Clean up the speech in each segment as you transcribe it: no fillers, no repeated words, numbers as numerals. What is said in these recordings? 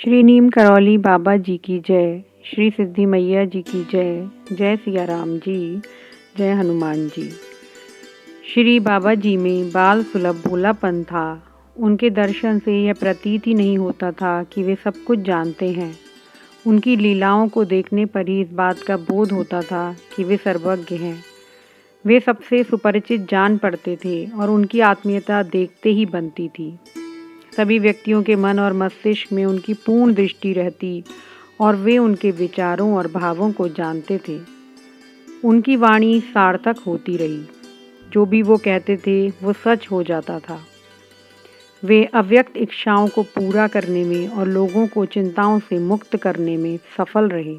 श्री नीम करौली बाबा जी की जय। श्री सिद्धि मैया जी की जय। जय सिया राम जी। जय हनुमान जी। श्री बाबा जी में बाल सुलभ भोलापन था। उनके दर्शन से यह प्रतीत ही नहीं होता था कि वे सब कुछ जानते हैं। उनकी लीलाओं को देखने पर ही इस बात का बोध होता था कि वे सर्वज्ञ हैं। वे सबसे सुपरिचित जान पड़ते थे और उनकी आत्मीयता देखते ही बनती थी। सभी व्यक्तियों के मन और मस्तिष्क में उनकी पूर्ण दृष्टि रहती और वे उनके विचारों और भावों को जानते थे। उनकी वाणी सार्थक होती रही। जो भी वो कहते थे वो सच हो जाता था। वे अव्यक्त इच्छाओं को पूरा करने में और लोगों को चिंताओं से मुक्त करने में सफल रहे।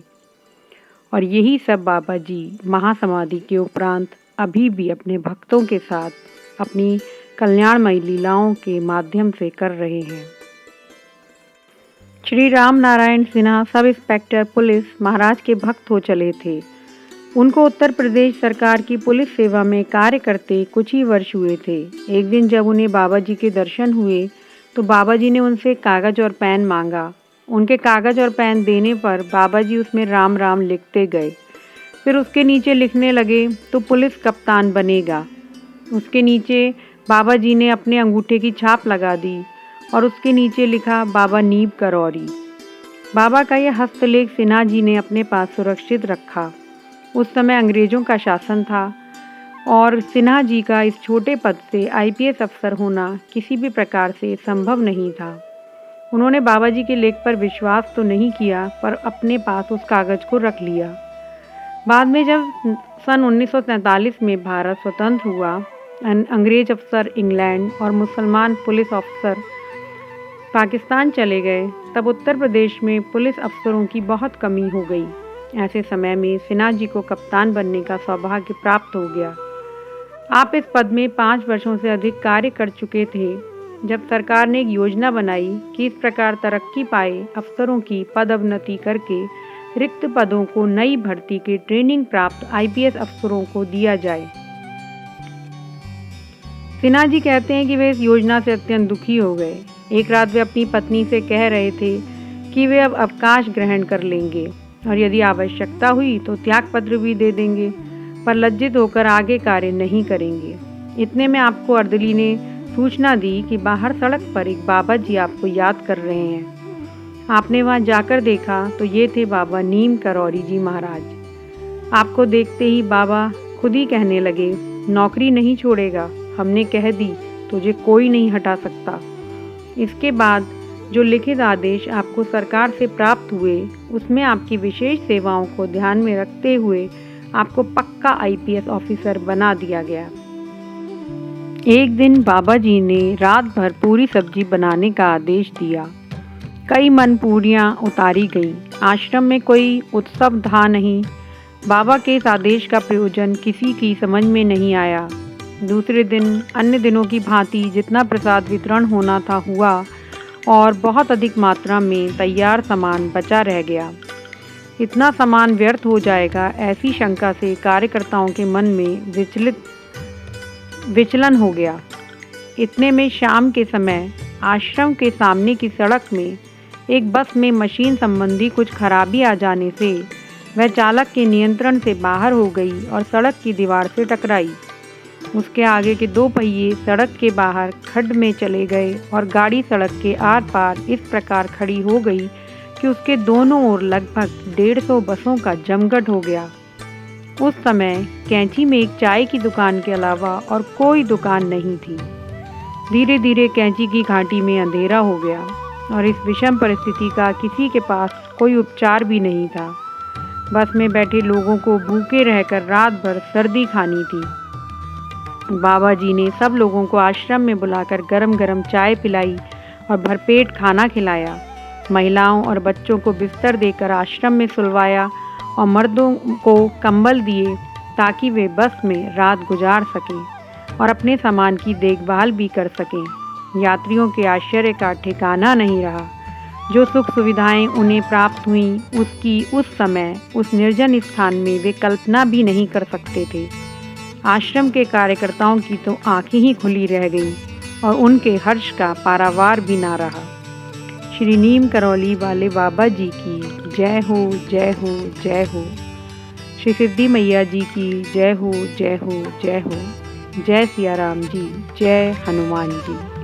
और यही सब बाबा जी महासमाधि के उपरांत अभी भी अपने भक्तों के साथ अपनी कल्याणमयी लीलाओं के माध्यम से कर रहे हैं। Shri Ram Narayan Sinha sub inspector police महाराज के भक्त हो चले थे। उनको उत्तर प्रदेश सरकार की पुलिस सेवा में कार्य करते कुछ ही वर्ष हुए थे। एक दिन जब उन्हें बाबा जी के दर्शन हुए तो बाबा जी ने उनसे कागज और पेन मांगा। उनके कागज और पेन देने पर बाबा जी उसमें राम राम लिखते गए। फिर उसके नीचे लिखने लगे तो पुलिस कप्तान बनेगा। उसके नीचे बाबा जी ने अपने अंगूठे की छाप लगा दी और उसके नीचे लिखा बाबा नीम करौरी। बाबा का यह हस्तलेख सिन्हा जी ने अपने पास सुरक्षित रखा। उस समय अंग्रेजों का शासन था और सिन्हा जी का इस छोटे पद से आईपीएस अफसर होना किसी भी प्रकार से संभव नहीं था। उन्होंने बाबा जी के लेख पर विश्वास तो नहीं किया पर अपने पास उस कागज को रख लिया। बाद में जब सन 1943 में भारत स्वतंत्र हुआ, अंग्रेज अफसर इंग्लैंड और मुसलमान पुलिस अफसर पाकिस्तान चले गए, तब उत्तर प्रदेश में पुलिस अफसरों की बहुत कमी हो गई। ऐसे समय में सिन्हा जी को कप्तान बनने का सौभाग्य प्राप्त हो गया। आप इस पद में 5 वर्षों से अधिक कार्य कर चुके थे। जब सरकार ने एक योजना बनाई कि इस प्रकार तरक्की पाए अफसरों की पदोन्नति करके रिक्त पदों को नई भर्ती के ट्रेनिंग प्राप्त आईपीएस अफसरों को दिया जाए। सिन्हा जी कहते हैं कि वे इस योजना से अत्यंत दुखी हो गए। एक रात वे अपनी पत्नी से कह रहे थे कि वे अब अवकाश ग्रहण कर लेंगे और यदि आवश्यकता हुई तो त्याग पत्र भी दे देंगे, पर लज्जित होकर आगे कार्य नहीं करेंगे। इतने में आपको अर्दली ने सूचना दी कि बाहर सड़क पर एक बाबा जी आपको याद कर रहे हैं। आपने वहां जाकर देखा तो ये थे बाबा नीम करौरी जी महाराज। आपको देखते ही बाबा खुद ही कहने लगे, नौकरी नहीं छोड़ेगा, हमने कह दी तुझे कोई नहीं हटा सकता। इसके बाद जो लिखित आदेश आपको सरकार से प्राप्त हुए उसमें आपकी विशेष सेवाओं को ध्यान में रखते हुए आपको पक्का आईपीएस ऑफिसर बना दिया गया। एक दिन बाबा जी ने रात भर पूरी सब्जी बनाने का आदेश दिया। कई मन पूरियां उतारी गईं। आश्रम में कोई उत्सव था नहीं। बाबा के इस आदेश का प्रयोजन किसी की समझ में नहीं आया। दूसरे दिन अन्य दिनों की भांति जितना प्रसाद वितरण होना था हुआ और बहुत अधिक मात्रा में तैयार सामान बचा रह गया। इतना सामान व्यर्थ हो जाएगा ऐसी शंका से कार्यकर्ताओं के मन में विचलन हो गया। इतने में शाम के समय आश्रम के सामने की सड़क में एक बस में मशीन संबंधी कुछ खराबी आ जाने से वह चालक के नियंत्रण से बाहर हो गई और सड़क की दीवार से टकराई। उसके आगे के 2 पहिए सड़क के बाहर खड्ड में चले गए और गाड़ी सड़क के आर पार इस प्रकार खड़ी हो गई कि उसके दोनों ओर लगभग 150 बसों का जमघट हो गया। उस समय कैंची में एक चाय की दुकान के अलावा और कोई दुकान नहीं थी। धीरे धीरे कैंची की घाटी में अंधेरा हो गया और इस विषम परिस्थिति का किसी के पास कोई उपचार भी नहीं था। बस में बैठे लोगों को भूखे रहकर रात भर सर्दी खानी थी। बाबा जी ने सब लोगों को आश्रम में बुलाकर गरम गरम चाय पिलाई और भरपेट खाना खिलाया। महिलाओं और बच्चों को बिस्तर देकर आश्रम में सुलवाया और मर्दों को कंबल दिए ताकि वे बस में रात गुजार सकें और अपने सामान की देखभाल भी कर सकें। यात्रियों के आश्चर्य का ठिकाना नहीं रहा। जो सुख सुविधाएं उन्हें प्राप्त हुईं उसकी उस समय उस निर्जन स्थान में वे कल्पना भी नहीं कर सकते थे। आश्रम के कार्यकर्ताओं की तो आंखें ही खुली रह गईं और उनके हर्ष का पारावार भी ना रहा। श्री नीम करौली वाले बाबा जी की जय हो, जय हो, जय हो। श्री सिद्धि मैया जी की जय हो, जय हो, जय हो। जय सिया राम जी, जय हनुमान जी।